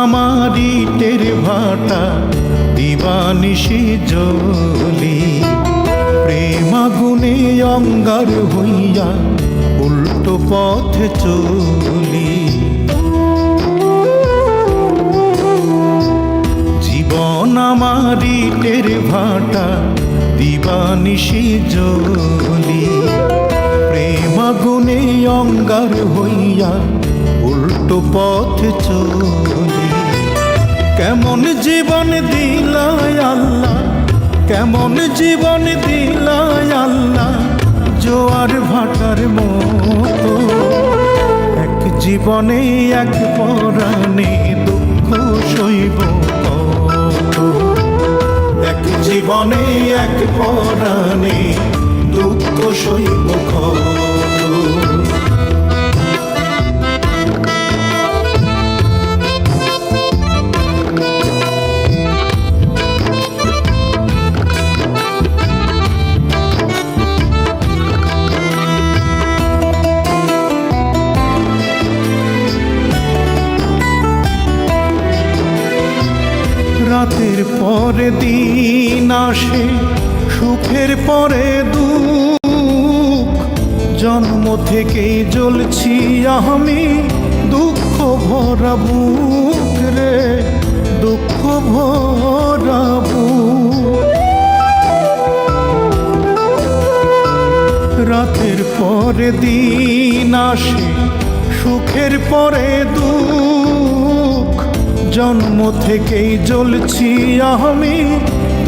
আমার ইটের ভাটা দিবানিশি জ্বলি, প্রেম আগুনে অঙ্গার হইয়া উল্টো পথে চলি। জীবন আমার ইটের ভাটা দিবানিশি জ্বলি, প্রেম আগুনে অঙ্গার হইয়া উল্টো পথে চলি। কেমন জীবন দিলায় আল্লাহ, কেমন জীবন দিলায় আল্লাহ, জোয়ার ভাটার মতো। এক জীবনে এক পরাণে দুঃখ সইব কত, এক জীবনে এক পরাণে দুঃখ সইব কত। রাতের পরে দিন আসে, সুখের পরে দুঃখ, জন্ম থেকেই জ্বলছি আমি দুঃখ ভরা বুক রে, দুঃখ ভরা বুক। রাতের পরে দিন আসে, সুখের পরে দুঃখ, জন্ম থেকেই জ্বলছি আমি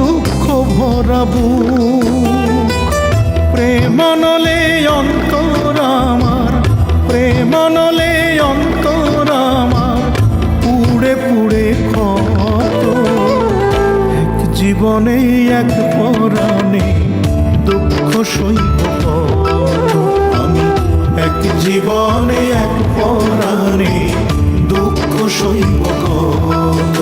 দুঃখ ভরা বুক। প্রেমানলে অন্তর আমার, প্রেমানলে অন্তর আমার, পুড়ে পুড়ে ক্ষত। এক জীবনে এক পরাণে দুঃখ সইব কত, আমি এক জীবনে এক পরাণে দুঃখ সইব কত।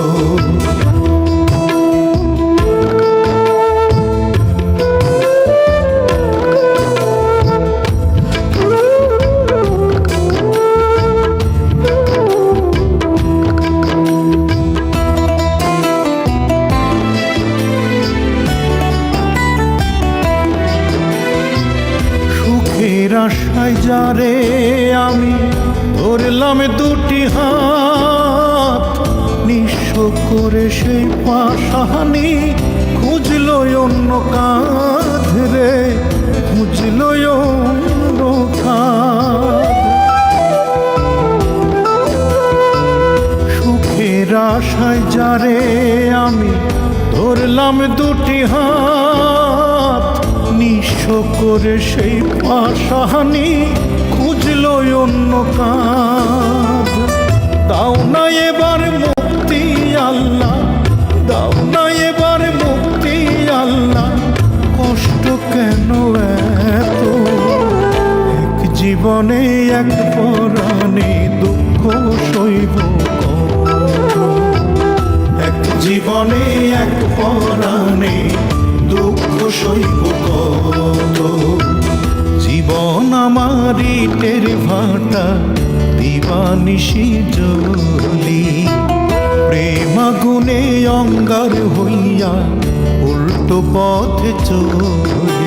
সুখের আশায় যারে আমি ধরলাম দুটি হাত, নিঃস্ব করে সেই পাশাহানি খুঁজল অন্য কাঁধ রে, খুঁজল অন্য কাঁধ। সুখের আশায় যারে আমি ধরলাম দুটি হাত, নিঃস্ব করে সেই পাশাহানি খুঁজল অন্য কাঁধ। দাও না এবার মুক্তি আল্লাহ, দাও না এবার মুক্তি আল্লাহ, কষ্ট কেন এত। এক জীবনে এক পরাণে দুঃখ সইব কত, এক জীবনে এক পরাণে দুঃখ সইব কত। জীবন আমার ইটের ভাটা দিবানিশি জ্বলি, প্রেম আগুনে অঙ্গার হইয়া উল্টো পথে চলি।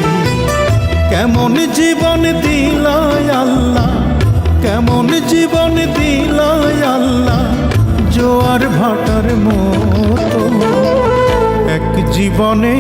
কেমন জীবন দিলায় আল্লাহ, কেমন জীবন দিলায় আল্লাহ, জোয়ার ভাটার মতো। এক জীবনে